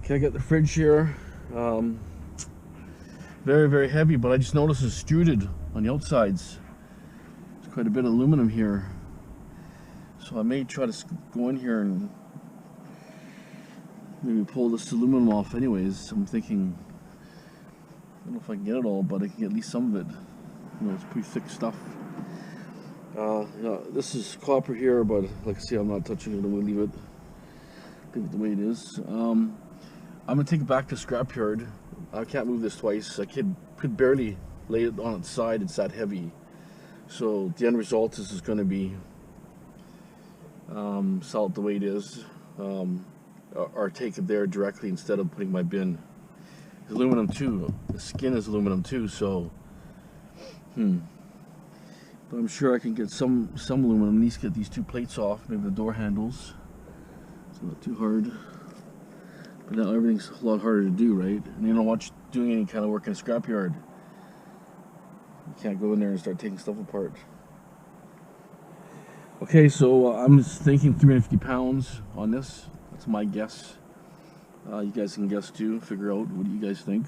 Okay, I got the fridge here. Very, very heavy, but I just noticed it's extruded on the outsides. There's quite a bit of aluminum here. So I may try to go in here and maybe pull this aluminum off anyways. I'm thinking, I don't know if I can get it all, but I can get at least some of it. You know, it's pretty thick stuff. Yeah, this is copper here, but like I say, I'm not touching it. I'm going to leave it the way it is. I'm going to take it back to scrapyard. I can't move this twice. I could barely lay it on its side. It's that heavy. So the end result is going to be sell it the way it is, or take it there directly instead of putting my bin. It's aluminum too. The skin is aluminum too. So, but I'm sure I can get some aluminum. At least get these two plates off. Maybe the door handles. It's not too hard. But now everything's a lot harder to do, right? And you don't want you doing any kind of work in a scrapyard. You can't go in there and start taking stuff apart. Okay, so I'm just thinking 350 pounds on this. That's my guess. You guys can guess too. Figure out what do you guys think.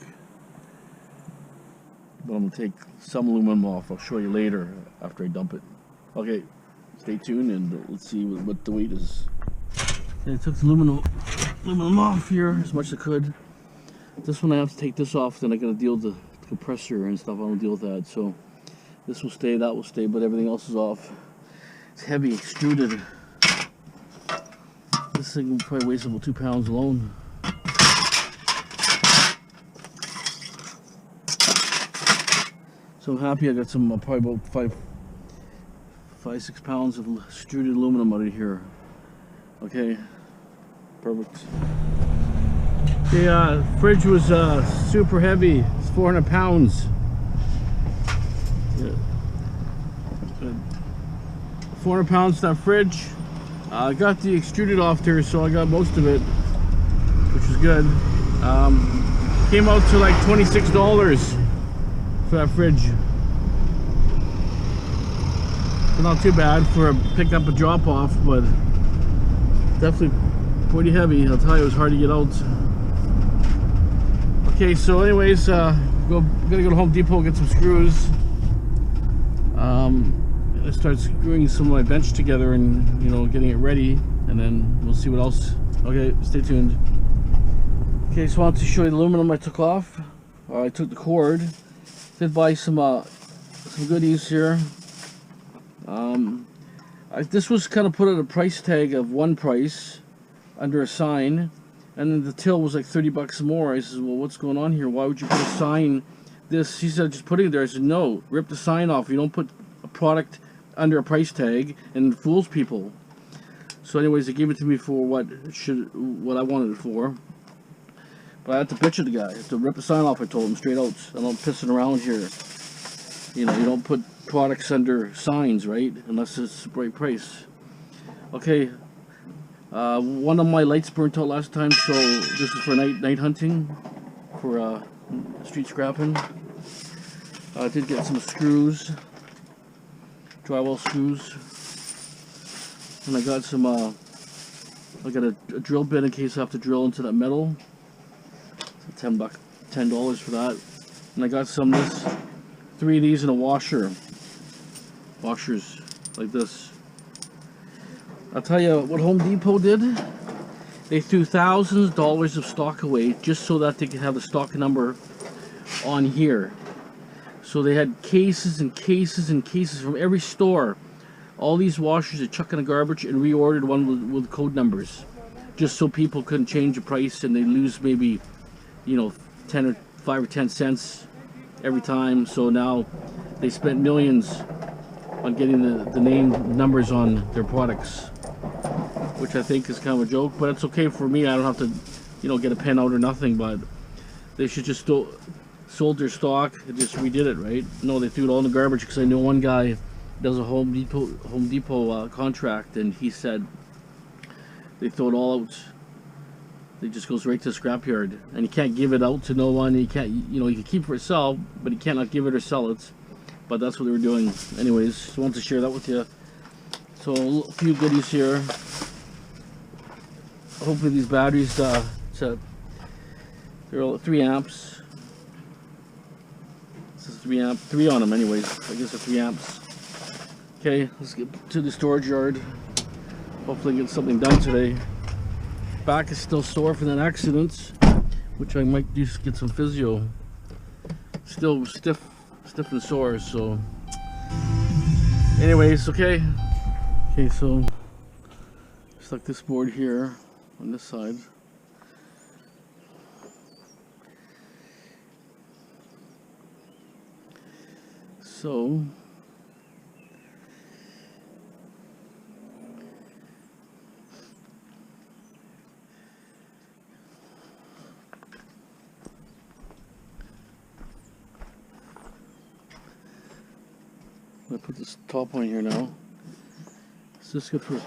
But I'm going to take some aluminum off. I'll show you later after I dump it. Okay, stay tuned and let's see what the weight is. Okay, I took the aluminum off here as much as I could. This one I have to take this off, then I gotta deal with the compressor and stuff. I don't deal with that. So this will stay, that will stay, but everything else is off. It's heavy, extruded. This thing probably weighs about 2 pounds alone. So I'm happy I got some probably about 5-6 pounds of extruded aluminum out of here. Okay, perfect. The fridge was super heavy. It's 400 pounds. Yeah. 400 pounds that fridge. I got the extruded off there, so I got most of it, which was good. Came out to like $26 for that fridge. So not too bad for a pick up, a drop off, but definitely pretty heavy. I'll tell you, it was hard to get out. Okay, so anyways, gonna go to Home Depot, get some screws. I start screwing some of my bench together and, you know, getting it ready, and then we'll see what else. Okay, stay tuned. Okay, so I want to show you the aluminum I took off. I took the cord. Did buy some goodies here. This was kind of put at a price tag of one price under a sign, and then the till was like 30 bucks more. I said, well, what's going on here? Why would you put a sign this? He said, just put it there. I said, no, rip the sign off. You don't put a product under a price tag and fools people. So anyways, they gave it to me for what I wanted it for. But I had to bitch at the guy. I had to rip the sign off. I told him straight out. I'm not pissing around here. You know, you don't put products under signs, right? Unless it's the right price. Okay. One of my lights burnt out last time, so this is for night hunting, for street scrapping. I did get some screws, drywall screws, and I got some. I got a drill bit in case I have to drill into that metal. So $10 for that, and I got some this 3 of these in a washer. Washers like this. I'll tell you what Home Depot did. They threw thousands of dollars of stock away just so that they could have the stock number on here. So they had cases and cases and cases from every store. All these washers they chuck in the garbage and reordered one with code numbers, just so people couldn't change the price and they lose maybe, you know, 5 or 10 cents every time. So now they spent millions on getting the name numbers on their products, which I think is kind of a joke, but it's okay for me. I don't have to, you know, get a pen out or nothing, but they should just sold their stock and just redid it, right? No, they threw it all in the garbage, because I know one guy does a Home Depot contract, and he said they throw it all out. It just goes right to the scrapyard, and you can't give it out to no one. You can't, you know, you can keep it for yourself, but you cannot give it or sell it. But that's what they were doing. Anyways, just wanted to share that with you. So a few goodies here. Hopefully these batteries They're all 3 amps. This is 3 on them anyways. I guess they're 3 amps. Okay, let's get to the storage yard. Hopefully get something done today. Back is still sore from that accident, which I might just get some physio. Still stiff and sore, so anyways, okay, so stuck this board here on this side. So I'm gonna put this top on here now. It's just good for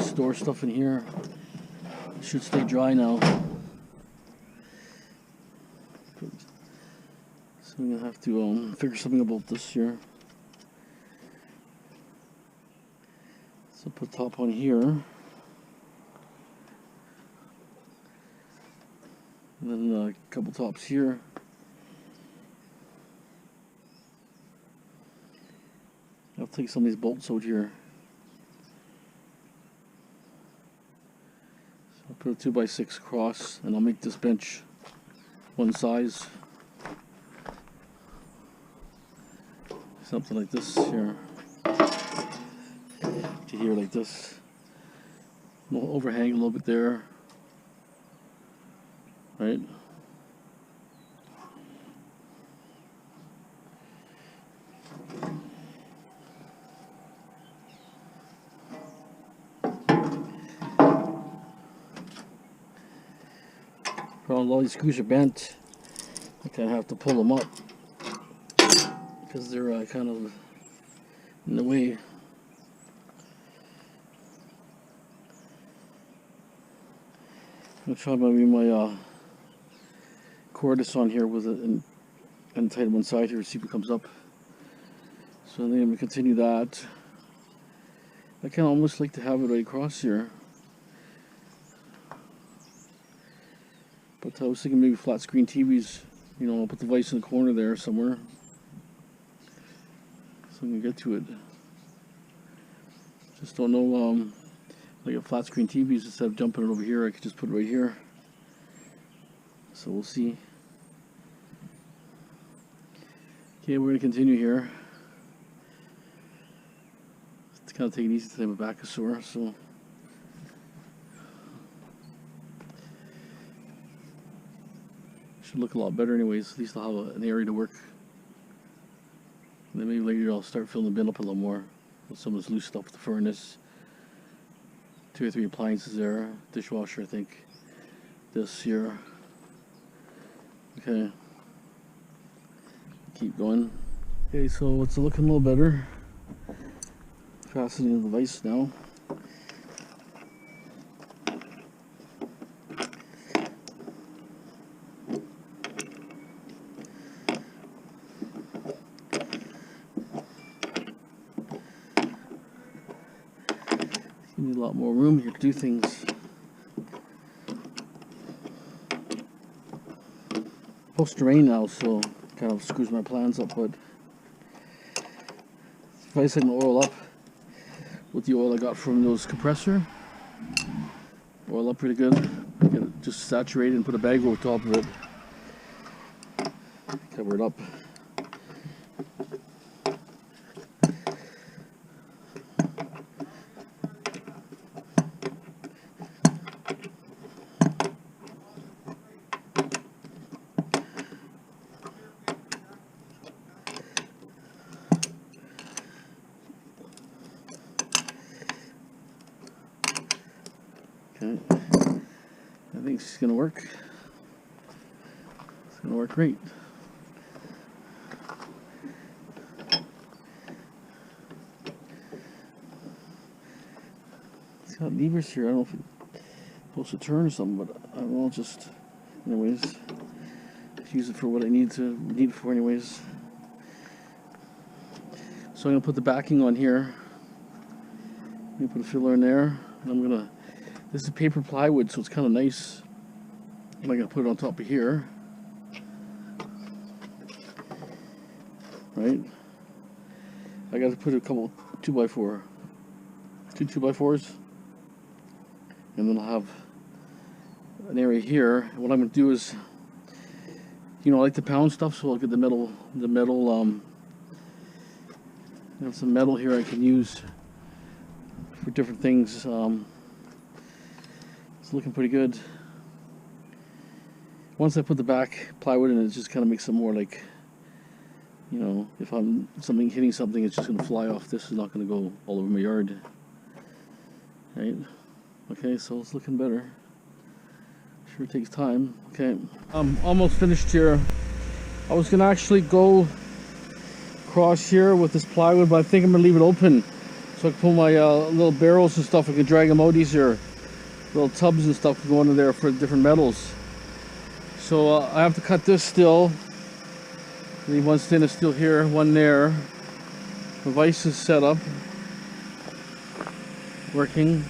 store stuff in here. It should stay dry now. So I'm gonna have to figure something about this here. So put top on here, and then a couple tops here. I'll take some of these bolts out here. So I'll put a 2x6 across, and I'll make this bench one size. Something like this here. To here like this. A little overhang a little bit there. Right? All these screws are bent. I kind of have to pull them up because they're kind of in the way. I'm trying to move my cordless on here with it and untied one side here, see if it comes up. So I think I'm going to continue that. I kind of almost like to have it right across here. But I was thinking maybe flat screen TVs, you know, I'll put the vise in the corner there somewhere so I can get to it. Just don't know, like a flat screen TVs, instead of jumping it over here, I could just put it right here. So we'll see. Okay, we're going to continue here. It's kind of taking it easy today, my back is sore, so. Should look a lot better anyways. At least I'll have an area to work. And then maybe later I'll start filling the bin up a little more with some of this loose stuff with the furnace. 2 or 3 appliances there. Dishwasher, I think. This here. Okay. Keep going. Okay, so it's looking a little better. Fastening the vise now. Need a lot more room here to do things. Supposed to rain now, so kind of screws my plans up, but if I set the oil up with the oil I got from those compressor, oil up pretty good, get it just saturated and put a bag over top of it, cover it up. Okay, I think it's going to work. It's going to work great. It's got levers here. I don't know if it's supposed to turn or something, but I don't know, just anyways, use it for what I need it for anyways. So I'm going to put the backing on here. I'm going to put a filler in there, and I'm going to, this is paper plywood, so it's kind of nice. I'm gonna put it on top of here, right? I got to put a couple 2x4, two 2x4s, and then I'll have an area here. What I'm gonna do is, you know, I like to pound stuff, so I'll get the metal, have some metal here I can use for different things. It's looking pretty good. Once I put the back plywood in, it just kind of makes it more like, you know, if I'm hitting something, it's just going to fly off. This is not going to go all over my yard. Right? Okay, so it's looking better. Sure takes time. Okay, I'm almost finished here. I was going to actually go across here with this plywood, but I think I'm going to leave it open so I can pull my little barrels and stuff. I can drag them out easier. Little tubs and stuff can go under there for different metals. So I have to cut this still. Leave one stainless steel here, one there. The vise is set up, working.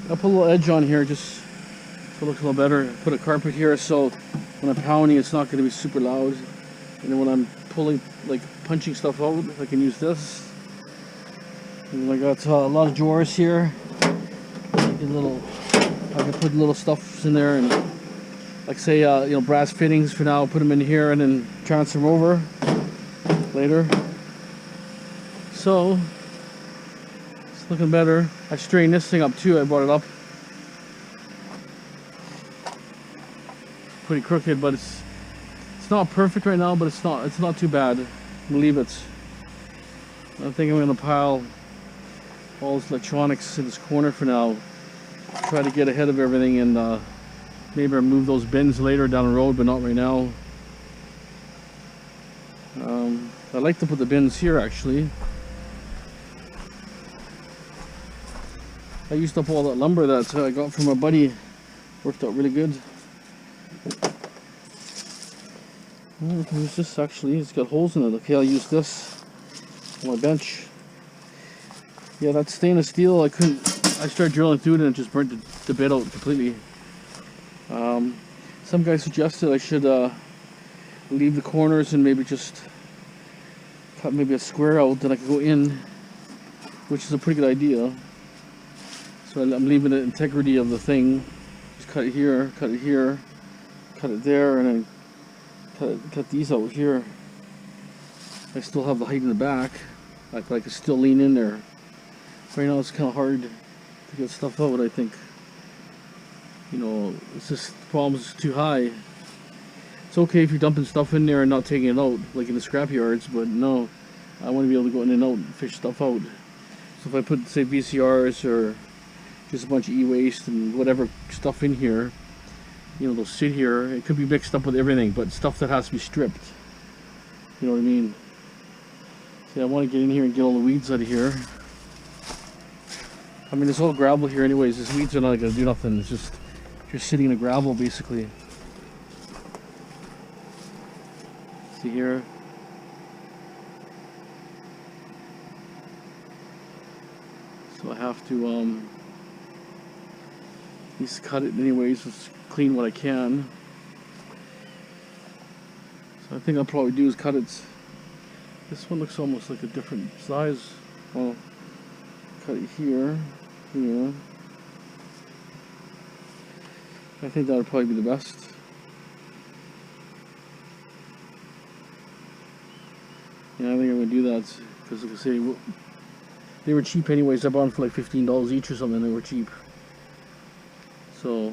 I'll put a little edge on here just so it looks a little better. Put a carpet here so when I'm pounding it's not going to be super loud. And then when I'm pulling, like punching stuff out, I can use this. And I got a lot of drawers here. I can put little stuff in there, and like say, you know, brass fittings for now. Put them in here and then transfer them over later. So it's looking better. I straightened this thing up too. I brought it up. Pretty crooked, but it's not perfect right now. But it's not too bad. I'm gonna leave it. I think I'm gonna pile all this electronics in this corner for now. Try to get ahead of everything and maybe remove those bins later down the road, but not right now. I like to put the bins here actually. I used up all that lumber that I got from a buddy. Worked out really good. Use this actually. It's got holes in it. Okay, I'll use this on my bench. Yeah, that stainless steel, I started drilling through it and it just burnt the bit out completely. Some guy suggested I should leave the corners and maybe just cut maybe a square out that I could go in, which is a pretty good idea. So I'm leaving the integrity of the thing. Just cut it here, cut it here, cut it there, and then cut these out here. I still have the height in the back, but I could still lean in there. Right now it's kind of hard to get stuff out, I think. You know, it's just the problem is too high. It's okay if you're dumping stuff in there and not taking it out, like in the scrap yards, but no, I want to be able to go in and out and fish stuff out. So if I put, say, VCRs or just a bunch of e-waste and whatever stuff in here, you know, they'll sit here. It could be mixed up with everything, but stuff that has to be stripped. You know what I mean? See, I want to get in here and get all the weeds out of here. I mean, it's all gravel here anyways. These weeds are not going to do nothing. It's just sitting in the gravel, basically. See here? So I have to, at least cut it anyways, just clean what I can. So I think I'll probably do is cut it. This one looks almost like a different size. Well, cut it here, here. I think that would probably be the best. Yeah, I think I'm gonna do that because, like I say, they were cheap anyways. I bought them for like $15 each or something. They were cheap. So,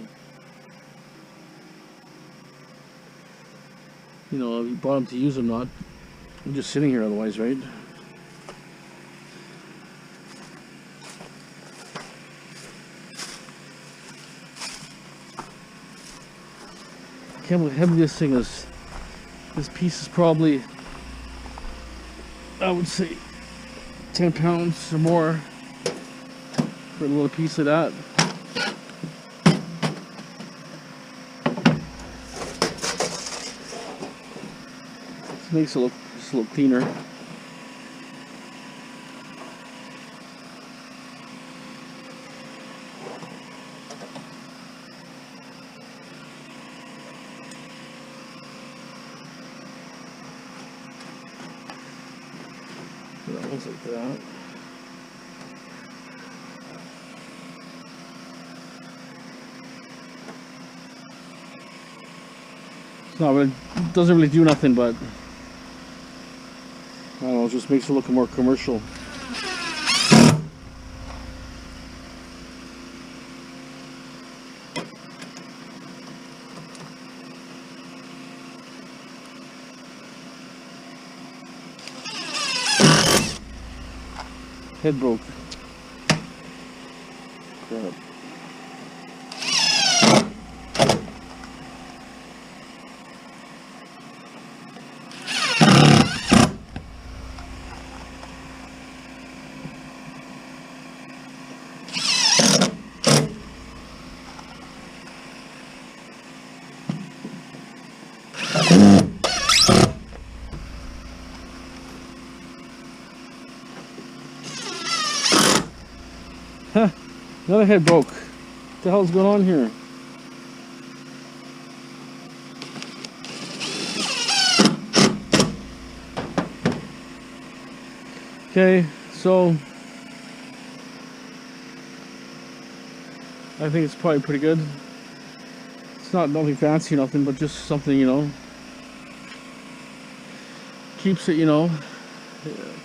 you know, if you bought them to use them, not. I'm just sitting here otherwise, right? I can't believe how heavy this thing is. This piece is probably, I would say, 10 pounds or more for a little piece of that. This makes it look just a little cleaner. Looks like that. It's not really, it doesn't really do nothing, but I don't know, it just makes it look more commercial. Head broke. Crap. Huh, another head broke. What the hell's going on here? Okay, so I think it's probably pretty good. It's not nothing fancy, nothing, but just something, you know, keeps it, you know,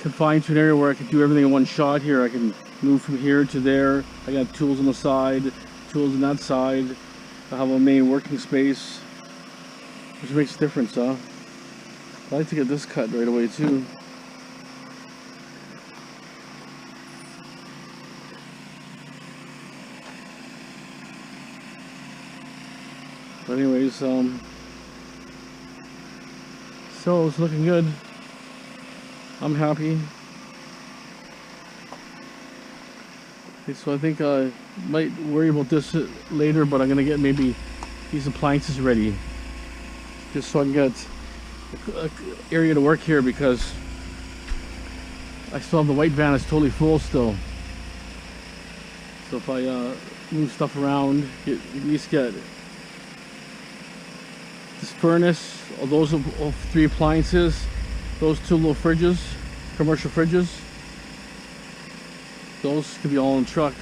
confined to an area where I can do everything in one shot. Here I can move from here to there. I got tools on the side, tools on that side. I have a main working space, which makes a difference, huh? I like to get this cut right away too. But anyways, so it's looking good. I'm happy. Okay, so I think I might worry about this later, but I'm gonna get maybe these appliances ready, just so I can get an area to work here, because I still have the white van is totally full still. So if I move stuff around, at least get this furnace, all those all 3 appliances, those 2 little fridges, commercial fridges, those could be all in the truck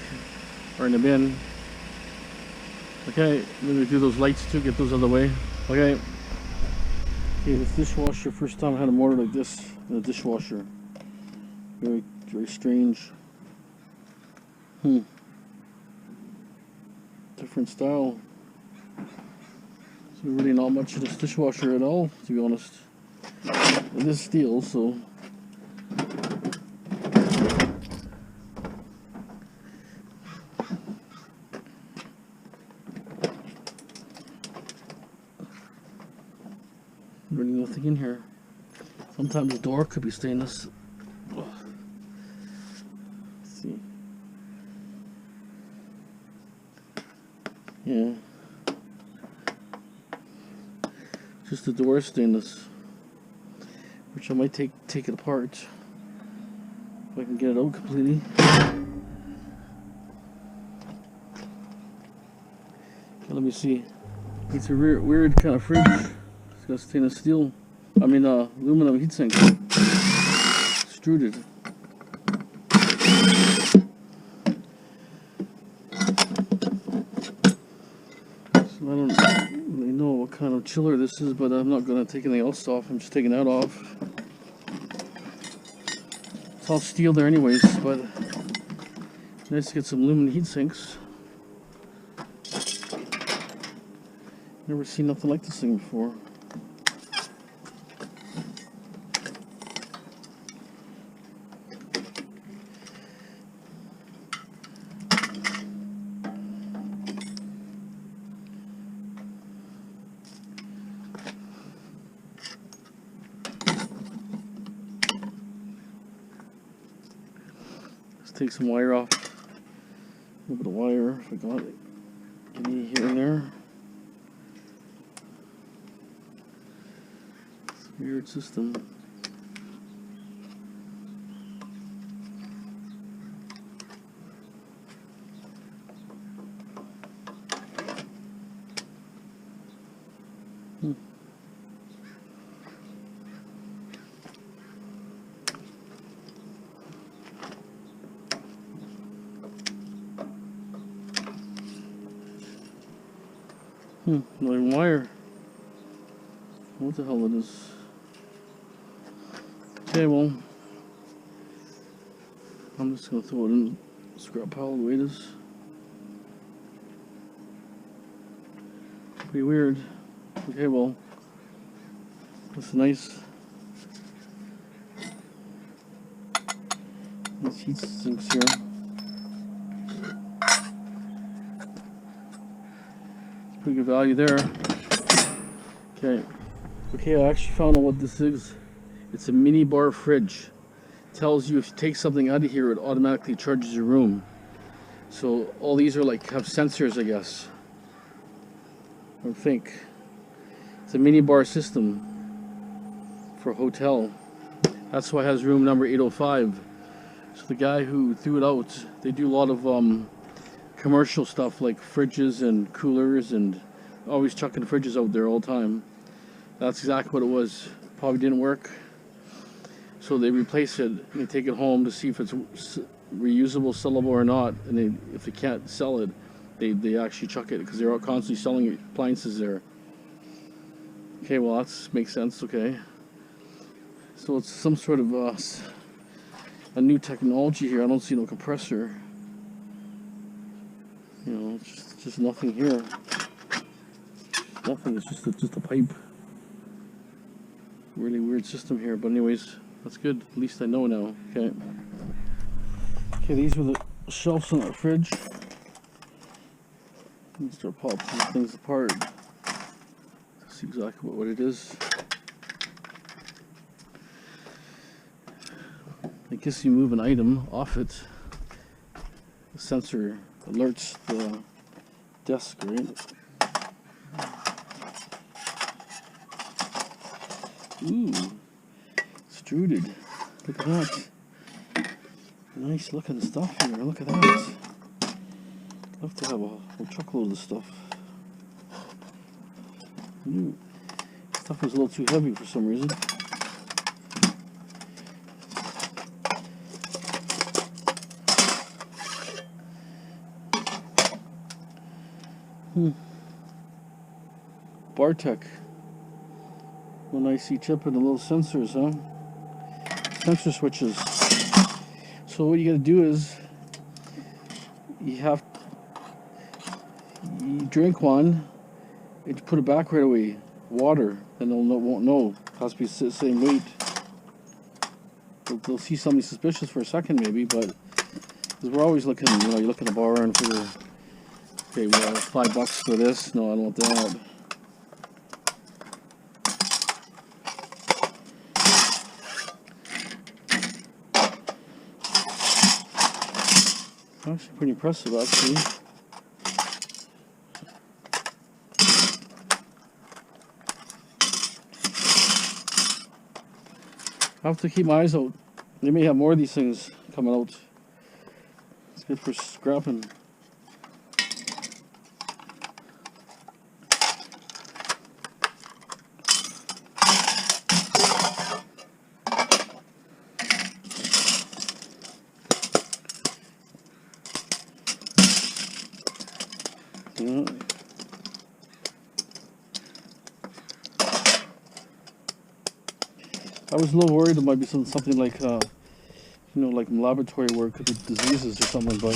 or in the bin. Okay, I'm gonna do those lights too, get those out of the way. Okay. Okay, this dishwasher, first time I had a motor like this in a dishwasher. Very, very strange. Different style. So really not much of this dishwasher at all, to be honest. It is steel, so really nothing in here. Sometimes the door could be stainless. Let's see. Yeah. Just the door is stainless, which I might take it apart if I can get it out completely. Okay, let me see. It's a weird kind of fridge. It's got stainless steel. I mean, aluminum heatsink. Extruded. So I don't really know what kind of chiller this is, but I'm not going to take anything else off. I'm just taking that off. It's all steel there anyways, but nice to get some aluminum heat sinks. Never seen nothing like this thing before. Take some wire off. A little bit of wire if I got it. Any here and there. It's a weird system. Not even wire. What the hell it is? Okay, well, I'm just gonna throw it in the scrap pile the way it is. Pretty weird. Okay, well, that's nice. Nice heat sinks here. It's pretty good value there. Okay. Okay, I actually found out what this is. It's a mini bar fridge. It tells you if you take something out of here, it automatically charges your room. So all these are like have sensors, I guess. I think it's a mini bar system for a hotel. That's why it has room number 805. So the guy who threw it out, they do a lot of commercial stuff like fridges and coolers, and always chucking fridges out there all the time. That's exactly what it was. Probably didn't work. So they replace it and they take it home to see if it's reusable, sellable or not. And if they can't sell it, they actually chuck it because they're all constantly selling appliances there. Okay, well that makes sense. Okay, so it's some sort of a new technology here. I don't see no compressor. You know, it's just nothing here. Nothing. It's just a pipe. Really weird system here, but anyways, that's good. At least I know now. Okay. Okay, these were the shelves in our fridge. Let's start popping things apart. See exactly what it is. I guess you move an item off it, the sensor alerts the desk, right? Ooh, extruded. Look at that. Nice looking stuff here. Look at that. Love to have a whole truckload of stuff. Stuff is a little too heavy for some reason. Bartech. One IC chip and the little sensors, huh? Sensor switches. So what you gotta do is you drink one and you put it back right away. Water, and won't know. It has to be the same weight. They'll see something suspicious for a second maybe, but because we're always looking, you know, you look in the bar and figure, okay, well, $5 for this. No, I don't want that. Actually pretty impressive, actually. I have to keep my eyes out. They may have more of these things coming out. It's good for scrapping. Yeah. I was a little worried it might be something like, you know, like laboratory work, could be diseases or something, but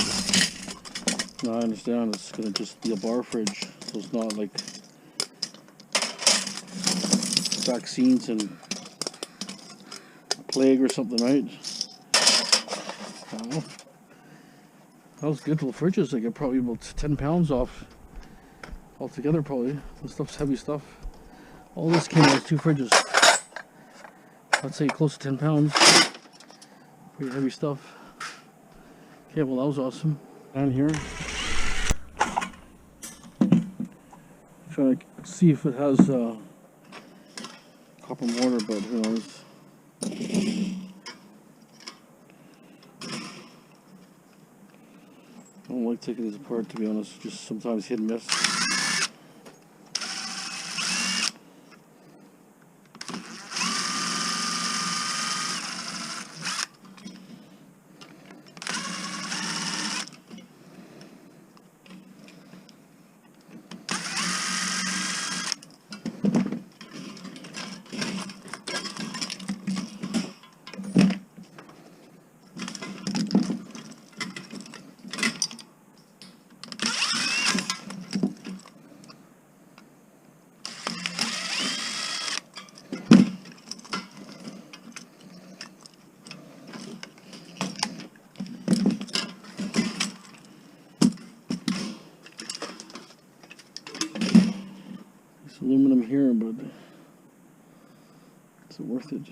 no, I understand it's going to just be a bar fridge, so it's not like vaccines and plague or something, right? Well, that was good little fridges. I get probably about 10 pounds off altogether, probably. This stuff's heavy stuff. All this came out of 2 fridges. I'd say close to 10 pounds. Pretty heavy stuff. Okay, well that was awesome. Down here. Trying to see if it has copper mortar, but who knows. I don't like taking these apart, to be honest. Just sometimes hit and miss. here, but is it worth it?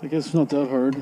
I guess it's not that hard.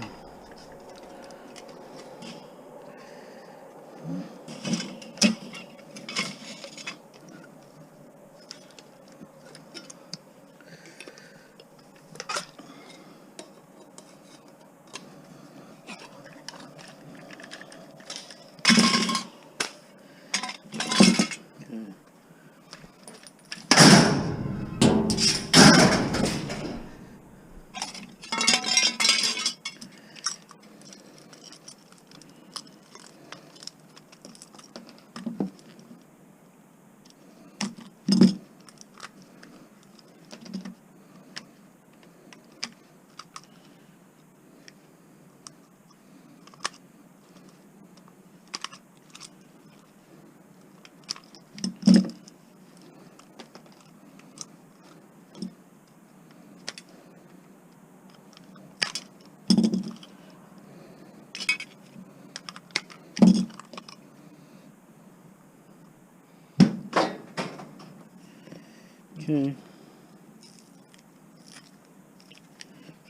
Okay.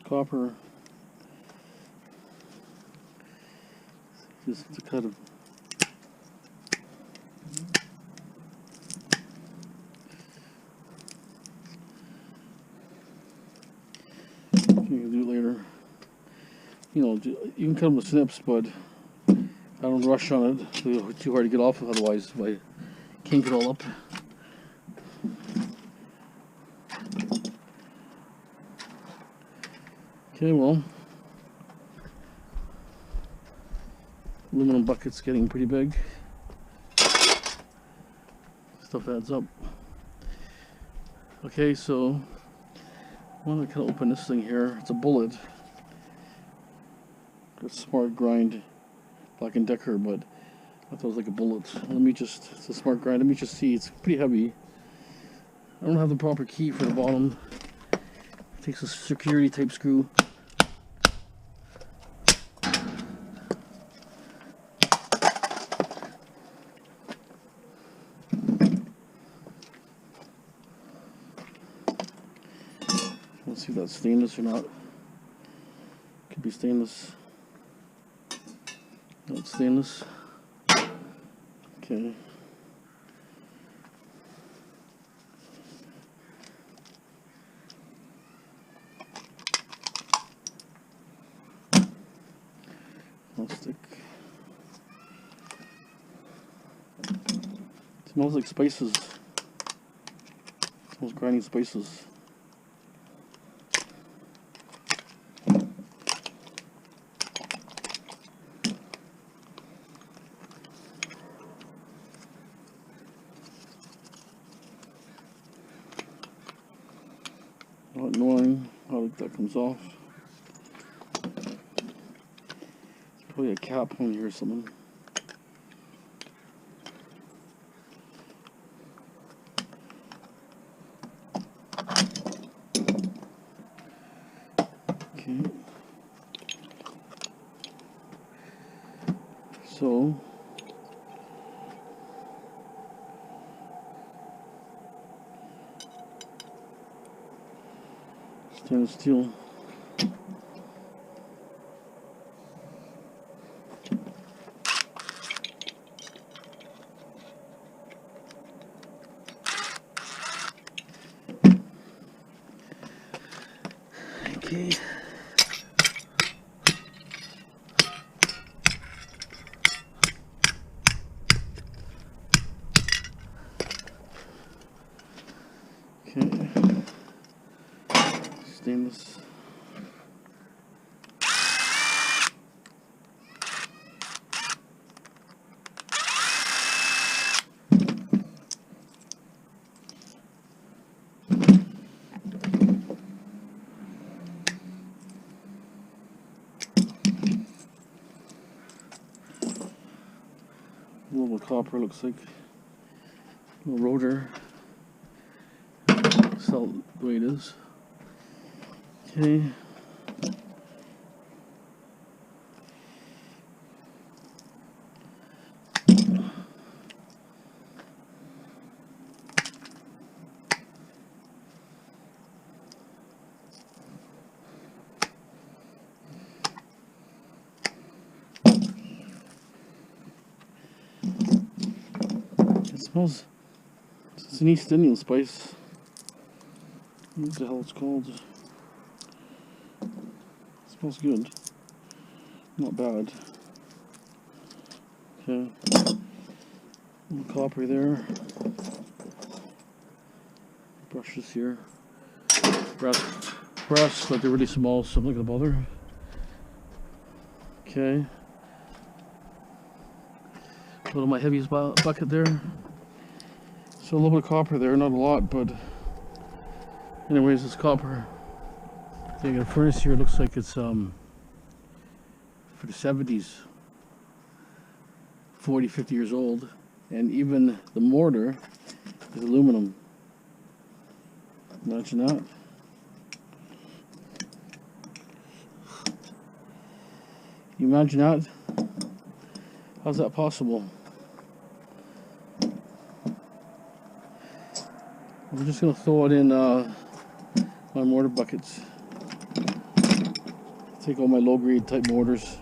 Copper. Just to kind of you can do it later. You know, you can cut them with snips, but I don't rush on it. It's too hard to get off of, otherwise if I kink it all up. Okay, well, aluminum bucket's getting pretty big. Stuff adds up. Okay, so I want to kind of open this thing here. It's a bullet. Got Smart Grind Black & Decker, but I thought it was like a bullet. Let me just, it's a Smart Grind. Let me just see. It's pretty heavy. I don't have the proper key for the bottom. It takes a security type screw. Let's see if that's stainless or not. Could be stainless. No, it's stainless. Okay. Plastic. It smells like spices. It smells grinding spices. Not annoying how that comes off. There's probably a cap on here or something. Okay. So stainless steel. Okay. Okay. stainless. A little copper, looks like a little rotor. Sell it the way it is. Okay. It smells. It's an East Indian spice. What the hell it's called? It smells good. Not bad. Okay. A little copper there. Brushes here. Brass, but they're really small, so I'm not gonna bother. Okay. A little of my heaviest bucket there. So a little bit of copper there, not a lot, but anyways, it's copper. They got a furnace here. It looks like it's for the 70s, 40, 50 years old, and even the mortar is aluminum. Imagine that. You imagine that? How's that possible? I'm just gonna throw it in my mortar buckets. Take all my low grade type mortars.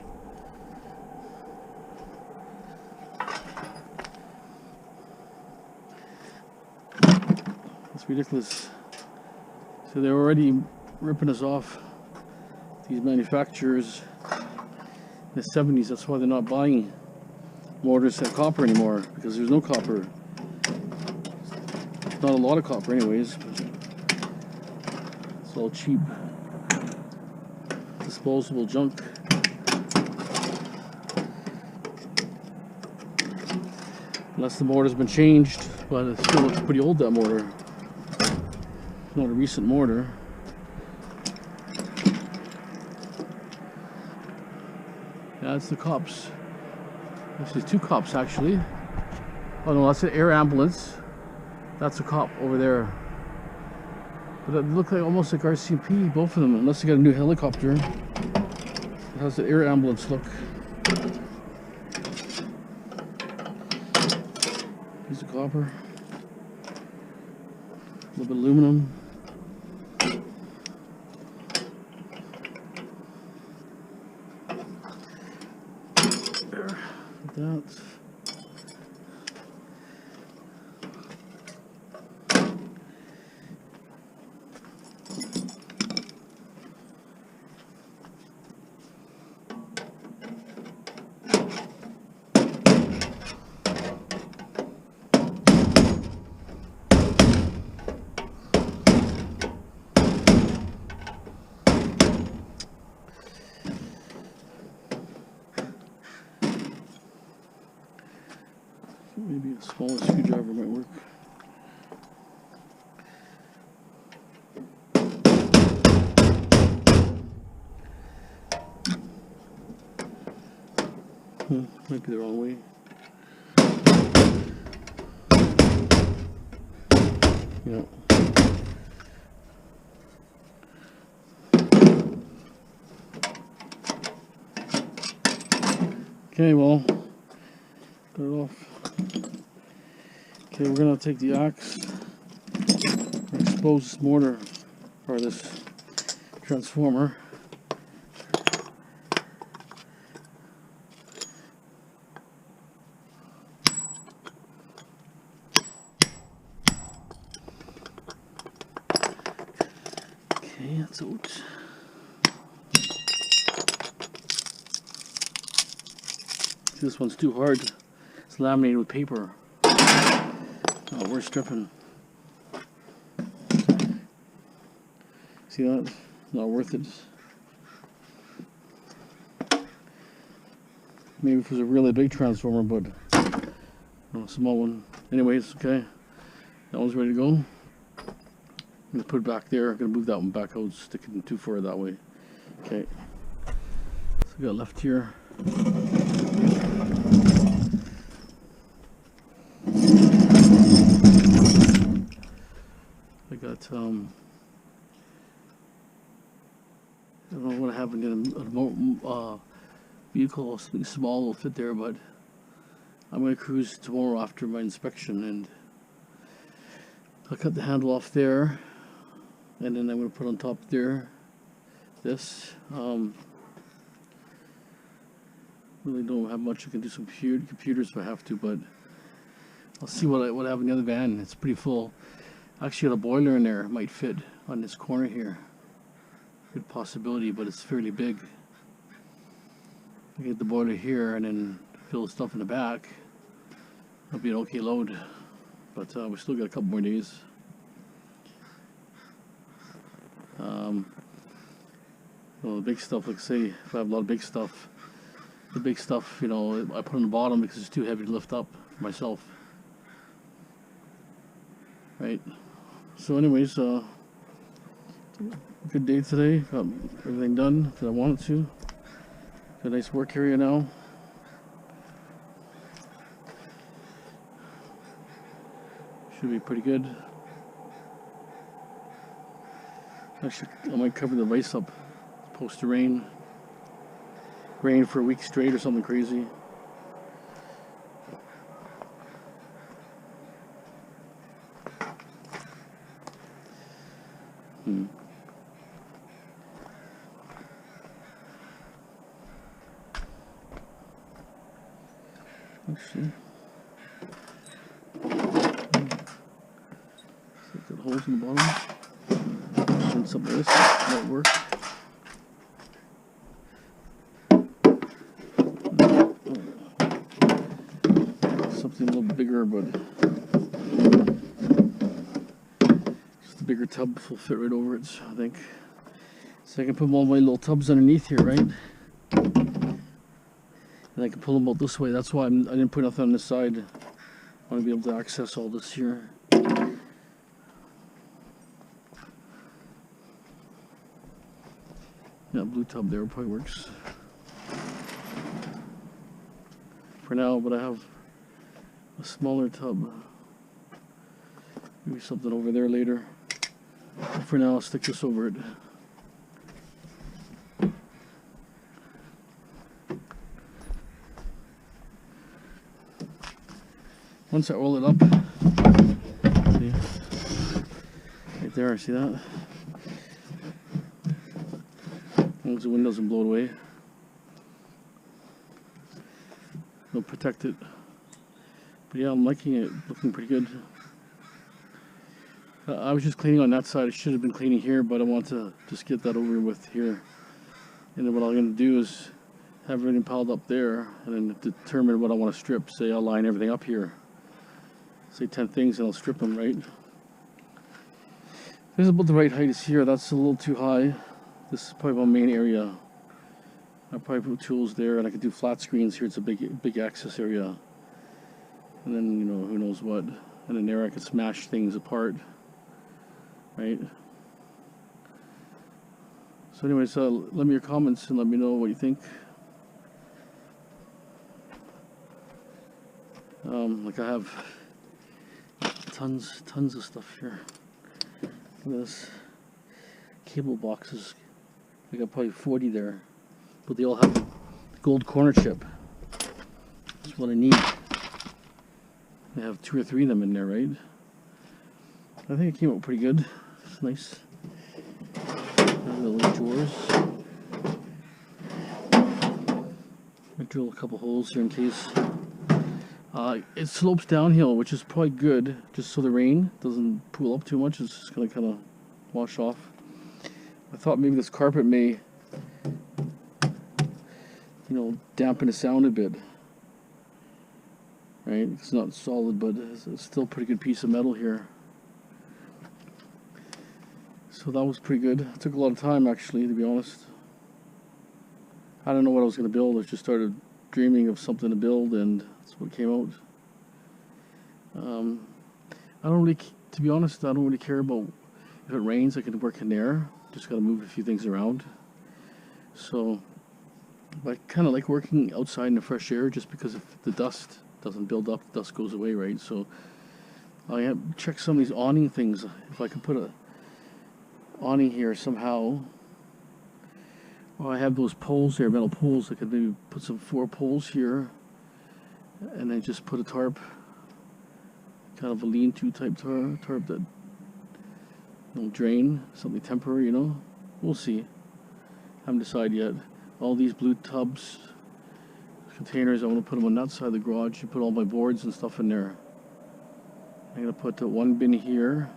It's ridiculous. So they're already ripping us off, these manufacturers in the 70s. That's why they're not buying mortars that have copper anymore, because there's no copper. Not a lot of copper anyways, but it's all cheap disposable junk. Unless the mortar's been changed, but it still looks pretty old, that mortar. Not a recent mortar. Yeah, it's the cops. Actually, two cops actually. Oh no, that's an air ambulance. That's a cop over there. But they look like almost like RCMP, both of them, unless they got a new helicopter. It has the air ambulance look. Piece of copper. A little bit of aluminum. There. Like that. Maybe a smaller screwdriver might work. Might be the wrong way. Yeah. Okay, well, got it off. Okay, we're gonna take the axe and expose this mortar, or this transformer. Okay, that's out. See, this one's too hard. It's laminated with paper. Oh, we're stripping. See that? Not worth it. Maybe if it was a really big transformer, but a small one. Anyways, okay. That one's ready to go. I'm going to put it back there. I'm going to move that one back out, stick it in too far that way. Okay. So we got left here. I got, I don't know what happened in a vehicle, something small will fit there, but I'm going to cruise tomorrow after my inspection, and I'll cut the handle off there, and then I'm going to put on top there this. Really don't have much. I can do some computers if I have to, but I'll see what I have in the other van. It's pretty full. Actually, got a boiler in there. It might fit on this corner here. Good possibility, but it's fairly big. I get the boiler here and then fill the stuff in the back. That'll be an okay load, but we still got a couple more days. Well, the big stuff, like say, if I have a lot of big stuff, the big stuff, you know, I put on the bottom because it's too heavy to lift up for myself. Right. So, anyways, good day today. Got everything done that I wanted to. Got a nice work area now. Should be pretty good. Actually, I might cover the vise up. It's supposed to rain for a week straight or something crazy. Actually, got holes in the bottom. And some of this might work. Something a little bigger, but just a bigger tub will fit right over it, I think. So I can put all my little tubs underneath here, right? And I can pull them out this way. That's why I didn't put nothing on this side. I want to be able to access all this here. Yeah, blue tub there probably works for now, but I have a smaller tub. Maybe something over there later. But for now, I'll stick this over it. Once I roll it up, see, right there, see that? As long as the wind doesn't blow it away, it'll protect it. But yeah, I'm liking it, looking pretty good. I was just cleaning on that side. I should have been cleaning here, but I want to just get that over with here. And then what I'm going to do is have everything piled up there, and then determine what I want to strip. Say I'll line everything up here. Say 10 things, and I'll strip them, right? This is about the right height is here. That's a little too high. This is probably my main area. I'll probably put tools there, and I could do flat screens here. It's a big access area. And then, you know, who knows what. And then there I could smash things apart, right? So anyways, let me your comments and let me know what you think. Like I have tons of stuff here. Look at this. Cable boxes. I got probably 40 there. But they all have the gold corner chip. That's what I need. I have 2 or 3 of them in there, right? I think it came out pretty good. It's nice. Little drawers. I drill a couple holes here in case. It slopes downhill, which is probably good, just so the rain doesn't pool up too much. It's just gonna kind of wash off. I thought maybe this carpet may, you know, dampen the sound a bit. Right? It's not solid, but it's still a pretty good piece of metal here. So that was pretty good. It took a lot of time, actually, to be honest. I don't know what I was going to build. I just started dreaming of something to build, and that's what came out. I don't really, to be honest, I don't really care about if it rains. I can work in there. Just got to move a few things around. So I kind of like working outside in the fresh air, just because if the dust doesn't build up, the dust goes away, right? So I have check some of these awning things. If I could put a awning here somehow. Well, I have those poles there, metal poles. I could maybe put some 4 poles here, and then just put a tarp, kind of a lean-to type tarp that will drain, something temporary, you know. We'll see. Haven't decided yet. All these blue tubs, containers, I want to put them on that side of the garage. You put all my boards and stuff in there. I'm gonna put one bin here,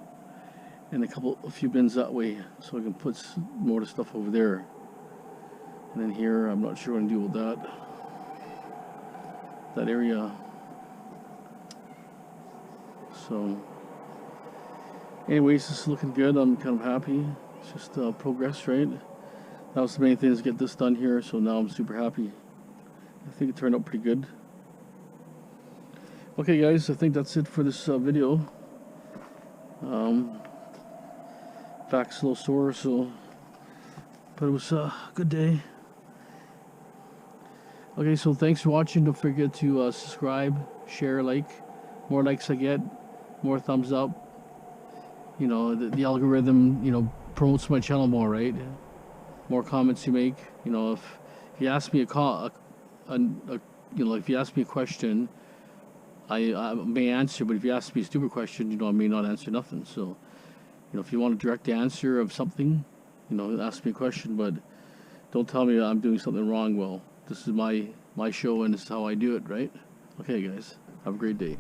and a few bins that way, so I can put more of the stuff over there. And then here, I'm not sure what I'm gonna do with that area. So, anyways, this is looking good. I'm kind of happy. It's just progress, right? That was the main thing, is get this done here. So now I'm super happy. I think it turned out pretty good. Okay, guys, I think that's it for this video. Back's a little sore, but it was a good day. Okay, so thanks for watching. Don't forget to subscribe, share, like. More likes I get, more thumbs up. You know, the algorithm, you know, promotes my channel more, right? More comments you make. You know, if you ask me you know, if you ask me a question, I may answer, but if you ask me a stupid question, you know, I may not answer nothing. So, you know, if you want a direct answer of something, you know, ask me a question, but don't tell me I'm doing something wrong. Well, this is my show, and this is how I do it, right? Okay, guys, have a great day.